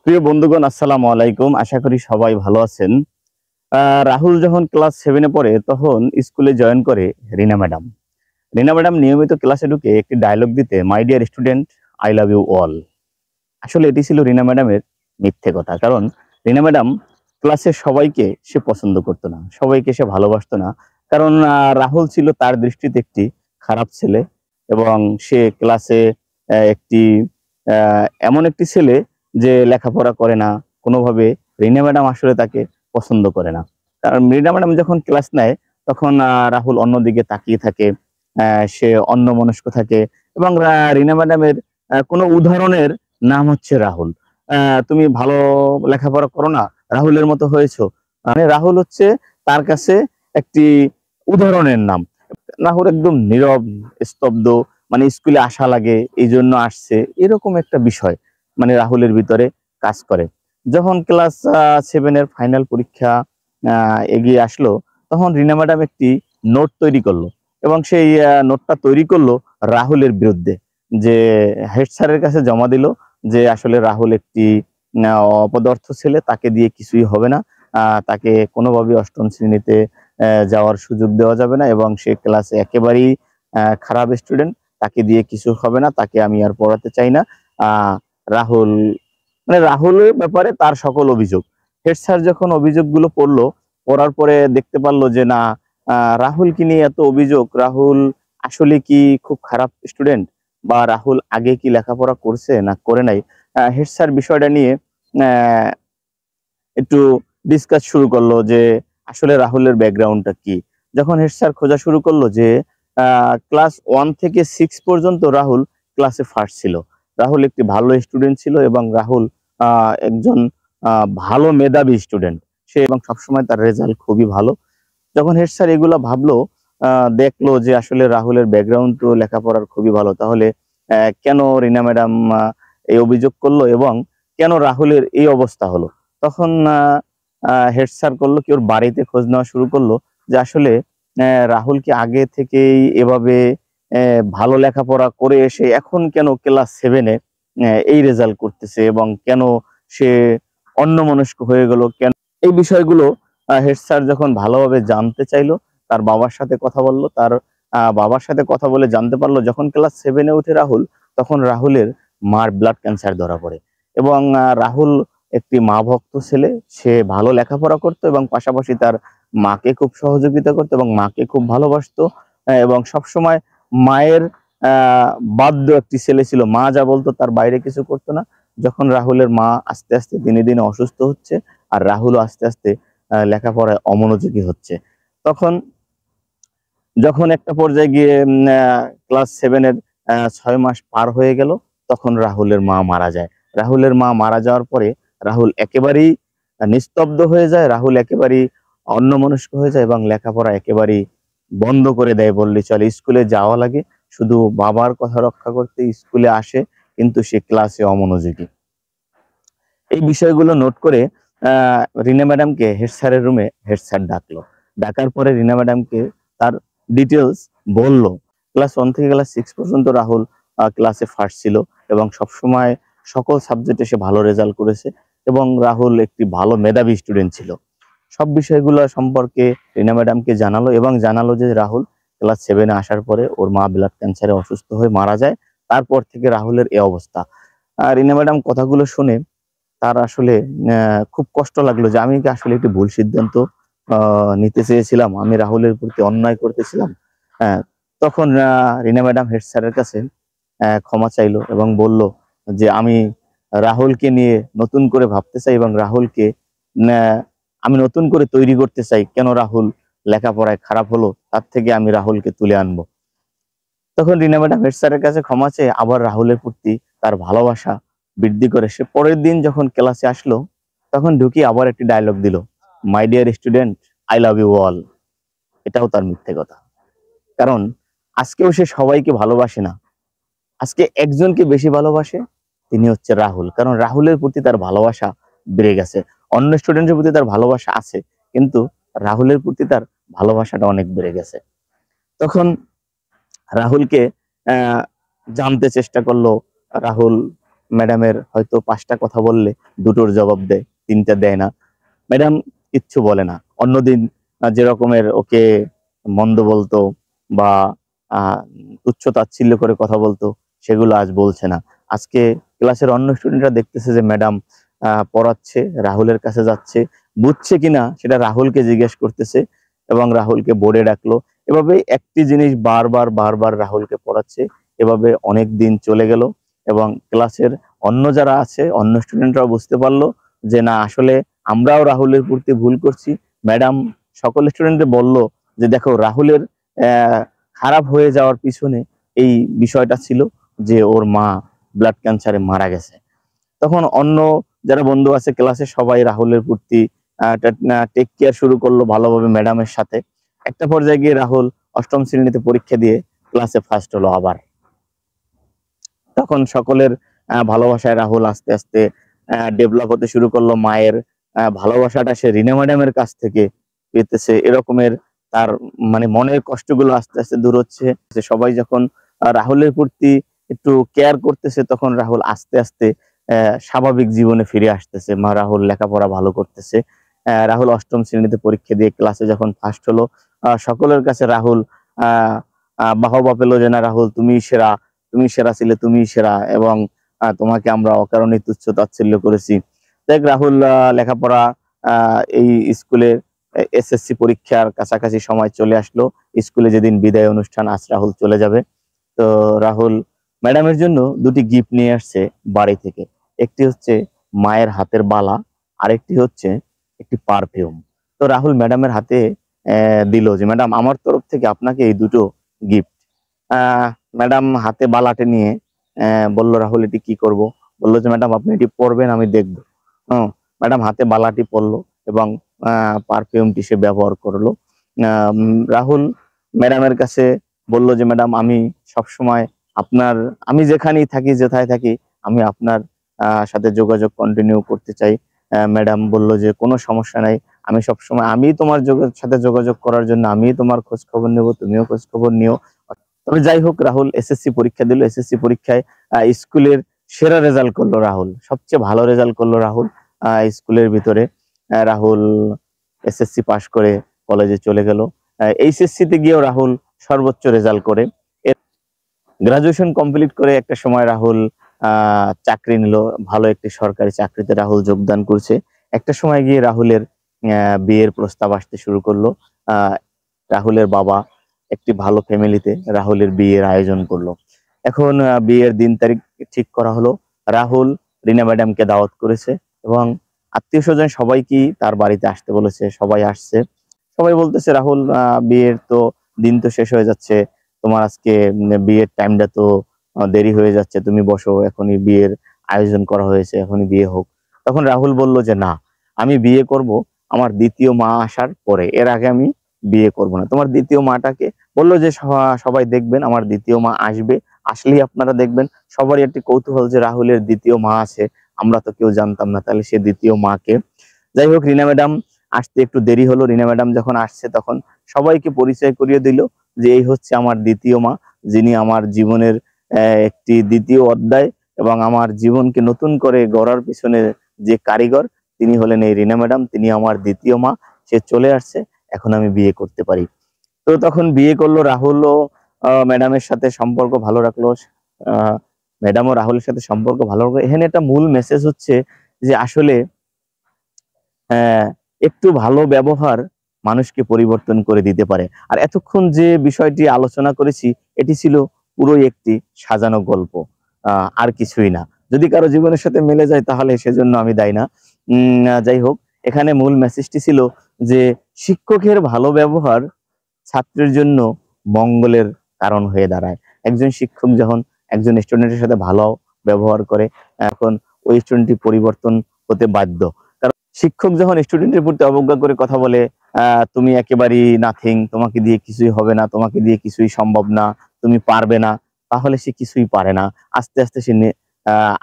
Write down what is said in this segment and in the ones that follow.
প্রিয় বন্ধুগণ, আসসালামু আলাইকুম। আশা করি সবাই ভালো আছেন। রাহুল যখন ক্লাস 7 এ পড়ে তখন স্কুলে জয়েন করে রিনা ম্যাডাম। রিনা ম্যাডাম নিয়মিত ক্লাসে ঢুকে একটি ডায়লগ দিতে, my dear student, I love you all. আসলে এটি ছিল রিনা ম্যাডামের মিথ্যে কথা। কারণ রিনা ম্যাডাম ক্লাসের সবাইকে সে পছন্দ করতো না, সবাইকে সে ভালোবাসতো না। কারণ রাহুল ছিল তার দৃষ্টিতে একটি খারাপ ছেলে, এবং সে ক্লাসে একটি এমন একটি ছেলে যে লেখাপড়া করে না কোনোভাবে। রিনা ম্যাডাম আসলে তাকে পছন্দ করে না। কারণ রিনা ম্যাডাম যখন ক্লাস নেয় তখন রাহুল অন্যদিকে তাকিয়ে থাকে, সে অন্যমনস্ক থাকে। এবং রিনা ম্যাডামের কোনো উদাহরণের নাম হচ্ছে রাহুল। তুমি ভালো লেখাপড়া করো না, রাহুলের মতো হয়েছো। মানে রাহুল হচ্ছে তার কাছে একটি উদাহরণের নাম। রাহুল একদম নীরব, স্তব্ধ, মানে স্কুলে আসা লাগে এই জন্য আসছে, এরকম একটা বিষয় মানে রাহুলের ভিতরে কাজ করে। যখন ক্লাস 7-এর ফাইনাল পরীক্ষা এগিয়ে আসলো, তখন রিনা ম্যাডাম একটি নোট তৈরি করলো, এবং সেই নোটটা তৈরি করলো রাহুলের বিরুদ্ধে। যে হেড স্যারের কাছে জমা দিল যে আসলে রাহুল একটি অপদার্থ ছেলে, তাকে দিয়ে কিছুই হবে না। তাকে কোনোভাবেই অষ্টম শ্রেণীতে যাওয়ার সুযোগ দেওয়া যাবে না, এবং সে ক্লাসে একেবারেই খারাপ স্টুডেন্ট, তাকে দিয়ে কিছু হবে না, তাকে আমি আর পড়াতে চাই না। রাহুল, মানে রাহুলের ব্যাপারে তার সকল অভিযোগ। হেড স্যার যখন অভিযোগগুলো পড়লো, পড়ার পরে দেখতে পারলো যে না, রাহুলকে নিয়ে এত অভিযোগ, রাহুল আসলে কি খুব খারাপ স্টুডেন্ট, বা রাহুল আগে কি লেখাপড়া করছে না করে নাই। হেড স্যার বিষয়টা নিয়ে আহ, একটু ডিসকাস শুরু করলো যে আসলে রাহুলের ব্যাকগ্রাউন্ডটা কি। যখন হেড স্যার খোঁজা শুরু করলো যে ক্লাস 1 থেকে 6 পর্যন্ত রাহুল ক্লাসে ফার্স্ট ছিল, রাহুল একটি ভালো স্টুডেন্ট ছিল, এবং রাহুল একজন ভালো মেধাবী স্টুডেন্ট সে, এবং সবসময় তার রেজাল্ট খুবই ভালো। যখন হেড স্যার এগুলো ভাবলো, দেখলো যে আসলে রাহুলের ব্যাকগ্রাউন্ড তো লেখাপড়ার খুবই ভালো, তাহলে কেন রিনা ম্যাডাম এই অভিযোগ করলো, এবং কেন রাহুলের এই অবস্থা হলো। তখন হেড স্যার করলো কি, ওর বাড়িতে খোঁজ নেওয়া শুরু করলো যে আসলে রাহুল কি আগে থেকেই এভাবে ভালো লেখাপড়া করে এসে এখন কেন ক্লাস 7-এ এই রেজাল্ট করতেছে, এবং কেন সে অন্যমনস্ক হয়ে গেল, কেন এই বিষয়গুলো হেড স্যার যখন ভালোভাবে জানতে চাইলো, তার বাবার সাথে কথা বললো। তার বাবার সাথে কথা বলে জানতে পারলো যখন ক্লাস 7-এ উঠে রাহুল, তখন রাহুলের মার ব্লাড ক্যান্সার ধরা পড়ে। এবং রাহুল একটি মা ভক্ত ছেলে, সে ভালো লেখাপড়া করতো এবং পাশাপাশি তার মাকে খুব সহযোগিতা করতো এবং মাকে খুব ভালোবাসতো। এবং সবসময় মায়ের বাধ্য একটি ছেলে ছিল, মা যা বলতো তার বাইরে কিছু করতো না। যখন রাহুলের মা আস্তে আস্তে দিনে দিনে অসুস্থ হচ্ছে, আর রাহুলও আস্তে আস্তে লেখাপড়ায় অমনোযোগী হচ্ছে, তখন যখন একটা পর্যায়ে গিয়ে ক্লাস 7-এর 6 মাস পার হয়ে গেল, তখন রাহুলের মা মারা যায়। রাহুলের মা মারা যাওয়ার পরে রাহুল একেবারেই নিস্তব্ধ হয়ে যায়, রাহুল একেবারেই অন্যমনস্ক হয়ে যায়, এবং লেখাপড়া একেবারেই বন্ধ করে দেয় বললে চলে। স্কুলে যাওয়া লাগে শুধু বাবার কথা রক্ষা করতে, স্কুলে আসে কিন্তু সে ক্লাসে অমনোযোগী। এই বিষয়গুলো নোট করে রিনা ম্যাডামকে হেড স্যারের রুমে হেড স্যার ডাকলো। ডাকার পরে রিনা ম্যাডামকে তার ডিটেলস বলল। ক্লাস 1 থেকে ক্লাস 6 পর্যন্ত রাহুল ক্লাসে ফার্স্ট ছিল, এবং সবসময় সকল সাবজেক্টে সে ভালো রেজাল্ট করেছে, এবং রাহুল একটি ভালো মেধাবী স্টুডেন্ট ছিল। সব বিষয়গুলো সম্পর্কে রিনা ম্যাডামকে জানালো, এবং জানালো যে রাহুল ক্লাস 7-এ আসার পরে ওর মা ব্লাড ক্যান্সারে অসুস্থ হয়ে মারা যায়, তারপর থেকে রাহুলের এই অবস্থা। রিনা ম্যাডাম কথাগুলো শুনে তার আসলে খুব কষ্ট লাগলো যে আমি কি আসলে একটি ভুল সিদ্ধান্ত নিতে চেয়েছিলাম, আমি রাহুলের প্রতি অন্যায় করতেছিলাম। তখন রিনা ম্যাডাম হেড স্যারের কাছে ক্ষমা চাইলো এবং বলল যে আমি রাহুলকে নিয়ে নতুন করে ভাবতে চাই, এবং রাহুলকে আমি নতুন করে তৈরি করতে চাই। কেন রাহুল লেখাপড়ায় খারাপ হলো, তার থেকে আমি রাহুলকে তুলে আনবো। তখন রিনা ম্যাডাম হেড স্যারের কাছে ক্ষমা চেয়ে আবার রাহুলের প্রতি তার ভালোবাসা বৃদ্ধি করে সে পরের দিন যখন ক্লাসে আসলো, তখন ঢুকি আবার একটি ডায়লগ দিল, my dear student, I love you all. এটাও তার মিথ্যে কথা। কারণ আজকেও সে সবাইকে ভালোবাসে না, আজকে একজনকে বেশি ভালোবাসে, তিনি হচ্ছে রাহুল। কারণ রাহুলের প্রতি তার ভালোবাসা বেড়ে গেছে। অন্য স্টুডেন্টের প্রতি তার ভালোবাসা আছে, কিন্তু রাহুলের প্রতি তার ভালোবাসাটা অনেক বেড়ে গেছে। তখন রাহুলকে আহ জানতে চেষ্টা করলো রাহুল, ম্যাডামের হয়তো 5টা কথা বললে 2টোর জবাব দেয়, 3টা দেয় না। ম্যাডাম কিচ্ছু বলে না। অন্যদিন যে রকমের ওকে মন্দ বলতো বা তুচ্ছ তাচ্ছিল্য করে কথা বলতো, সেগুলো আজ বলছে না। আজকে ক্লাসের অন্য স্টুডেন্টরা দেখতেছে যে ম্যাডাম পড়াচ্ছে, রাহুলের কাছে যাচ্ছে, বুঝছে কিনা সেটা রাহুলকে জিজ্ঞেস করতেছে এবং রাহুলকে বোর্ডে ডাকলো। এভাবে একটি জিনিস বারবার বারবার রাহুলকে পড়াচ্ছে। এভাবে অনেক দিন চলে গেল এবং ক্লাসের অন্য যারা আছে, অন্য স্টুডেন্টরাও বুঝতে পারলো যে না, আসলে আমরাও রাহুলের প্রতি ভুল করছি। ম্যাডাম সকল স্টুডেন্টকে বলল যে দেখো, রাহুলের খারাপ হয়ে যাওয়ার পিছনে এই বিষয়টা ছিল যে ওর মা ব্লাড ক্যান্সারে মারা গেছে। তখন অন্য যারা বন্ধু আছে ক্লাসে সবাই রাহুলের প্রতি টেক কেয়ার শুরু করলো ভালোভাবে ম্যাডামের সাথে। একটা পর্যায়ে গিয়ে রাহুল 8ম শ্রেণীতে পরীক্ষা দিয়ে ক্লাসে ফার্স্ট হলো আবার। তখন সকলের ভালোবাসায় রাহুল আস্তে আস্তে ডেভেলপ হতে শুরু করলো। মায়ের ভালোবাসাটা সে রিনা ম্যাডামের কাছ থেকে পেতেছে। এরকমের তার মানে মনের কষ্টগুলো আস্তে আস্তে দূর হচ্ছে। সবাই যখন রাহুলের প্রতি একটু কেয়ার করতেছে, তখন রাহুল আস্তে আস্তে স্বাভাবিক জীবনে ফিরে আসতেছে। রাহুল লেখাপড়া ভালো করতেছে। রাহুল 8ম শ্রেণীতে পরীক্ষা দিয়ে ক্লাসে যখন ফার্স্ট হলো, সকলের কাছে রাহুল বাহবা পেল যে না, রাহুল তুমি সেরা, তুমি সেরা ছিলে, তুমি সেরা, এবং তোমাকে আমরা অকারণে তুচ্ছ তাচ্ছিল্য করেছি। দেখ রাহুল লেখাপড়া এই স্কুলের এসএসসি পরীক্ষার কাছাকাছি সময় চলে আসলো। স্কুলে যেদিন বিদায় অনুষ্ঠান, আজ রাহুল চলে যাবে। তো রাহুল ম্যাডামের জন্য 2টি গিফট নিয়ে আসছে বাড়ি থেকে। একটি হচ্ছে মায়ের হাতের বালা, আরেকটি হচ্ছে একটি পারফিউম। তো রাহুল ম্যাডামের হাতে দিল যে ম্যাডাম, আমার তরফ থেকে আপনাকে এই 2টো গিফট। ম্যাডাম হাতে বালাটে নিয়ে বলল, রাহুল এটি কি করব? বললো যে ম্যাডাম আপনি এটি পরবেন, আমি দেখবো। ম্যাডাম হাতে বালাটি পরলো এবং পারফিউমটি সে ব্যবহার করলো। রাহুল ম্যাডামের কাছে বলল যে ম্যাডাম, আমি সবসময় আপনার, আমি যেখানেই থাকি, যেথায় থাকি, আমি আপনার সাথে যোগাযোগ কন্টিনিউ করতে চাই। ম্যাডাম বলল যে কোনো সমস্যা নাই, আমি সবসময়, আমি তোমার সাথে যোগাযোগ করার জন্য আমি তোমার খোঁজ খবর নেব, তুমিও খোঁজ খবর নিও। তবে যাই হোক, রাহুল এসএসসি পরীক্ষা দিল। এসএসসি পরীক্ষায় স্কুলের সেরা রেজাল্ট করলো রাহুল, সবচেয়ে ভালো রেজাল্ট করলো রাহুল স্কুলের ভিতরে। রাহুল এসএসসি পাশ করে কলেজে চলে গেল। এইচএসসি তে গিয়েও রাহুল সর্বোচ্চ রেজাল্ট করে গ্রাজুয়েশন কমপ্লিট করে একটা সময় রাহুল চাকরি নিল। ভালো একটি সরকারি চাকরিতে রাহুল যোগদান করছে। একটা সময় গিয়ে রাহুলের বিয়ের প্রস্তাব আসতে শুরু করলো। রাহুলের বাবা একটি ভালো ফ্যামিলিতে রাহুলের বিয়ের আয়োজন করলো। এখন বিয়ের দিন তারিখ ঠিক করা হলো। রাহুল রিনা ম্যাডামকে দাওয়াত করেছে এবং আত্মীয় স্বজন সবাইকে তার বাড়িতে আসতে বলেছে। সবাই আসছে। সবাই বলতেছে, রাহুল বিয়ের তো দিন তো শেষ হয়ে যাচ্ছে, তোমার আজকে বিয়ের টাইমটা তো দেরি হয়ে যাচ্ছে, তুমি বসো, এখনই বিয়ের আয়োজন করা হয়েছে, এখনই বিয়ে হোক। তখন রাহুল বলল যে না, আমি বিয়ে করব আমার দ্বিতীয় মা আসার পরে, এর আগে আমি বিয়ে করব না। তোমার দ্বিতীয় মাটাকে বললো যে সবাই দেখবেন, আমার দ্বিতীয় মা আসবে, আসলেই আপনারা দেখবেন। সবারই একটি কৌতূহল যে রাহুলের দ্বিতীয় মা আছে, আমরা তো কেউ জানতাম না, তাহলে সে দ্বিতীয় মাকে। যাই হোক, রিনা ম্যাডাম আসতে একটু দেরি হলো। রিনা ম্যাডাম যখন আসছে, তখন সবাইকে পরিচয় করিয়ে দিল যে এই হচ্ছে আমার দ্বিতীয় মা, যিনি আমার জীবনের একটি দ্বিতীয় অধ্যায় এবং আমার জীবনকে নতুন করে গড়ার পিছনে যে কারিগর, তিনি হলেন এই রিনা ম্যাডাম। তিনি আমার দ্বিতীয় মা, সে চলে আসছে, এখন আমি বিয়ে করতে পারি। তো তখন বিয়ে করলো। রাহুলও ম্যাডামের সাথে সম্পর্ক ভালো রাখলো। ম্যাডামও রাহুলের সাথে সম্পর্ক ভালো রাখলো। এখানে একটা মূল মেসেজ হচ্ছে যে আসলে একটু ভালো ব্যবহার মানুষকে পরিবর্তন করে দিতে পারে। আর এতক্ষণ যে বিষয়টি আলোচনা করেছি, এটি ছিল পুরোই একটি সাজানো গল্প, আর কিছুই না। যদি কারো জীবনের সাথে মিলে যায় তাহলে সেজন্য আমি দায়ী না। যাই হোক, এখানে মূল মেসেজটি ছিল যে শিক্ষকের ভালো ব্যবহার ছাত্রের জন্য মঙ্গলের কারণ হয়ে দাঁড়ায়। একজন শিক্ষক যখন একজন স্টুডেন্টের সাথে ভালো ব্যবহার করে, এখন ওই স্টুডেন্টটি পরিবর্তন হতে বাধ্য। শিক্ষক যখন স্টুডেন্টের প্রতি অবজ্ঞা করে কথা বলে, তুমি একেবারেই নাথিং, তোমাকে দিয়ে কিছুই হবে না, তোমাকে দিয়ে কিছুই সম্ভব না, তুমি পারবে না, তাহলে সে কিছুই পারে না। আস্তে আস্তে সে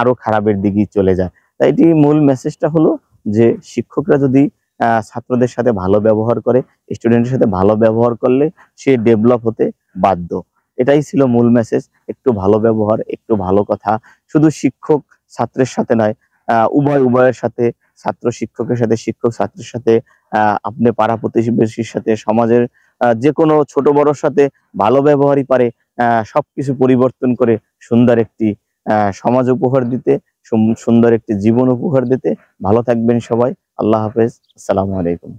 আরো খারাপের দিকে চলে যায়। তাই এটি মূল মেসেজটা হলো যে শিক্ষকরা যদি ছাত্রদের সাথে ভালো ব্যবহার করে, স্টুডেন্টের সাথে ভালো ব্যবহার করলে সে ডেভেলপ হতে বাধ্য। এটাই ছিল মূল মেসেজ। একটু ভালো ব্যবহার, একটু ভালো কথা। শুধু শিক্ষক ছাত্রের সাথে নয়, উভয়ের সাথে, ছাত্র শিক্ষকের সাথে, শিক্ষক ছাত্রের সাথে, আপনি পাড়া প্রতিবেশীর সাথে, সমাজের যে কোনো ছোট বড়োর সাথে ভালো ব্যবহারই পারে সবকিছু পরিবর্তন করে সুন্দর একটি সমাজ উপহার দিতে, সুন্দর একটি জীবন উপহার দিতে। ভালো থাকবেন সবাই। আল্লাহ হাফেজ। আসসালামু আলাইকুম।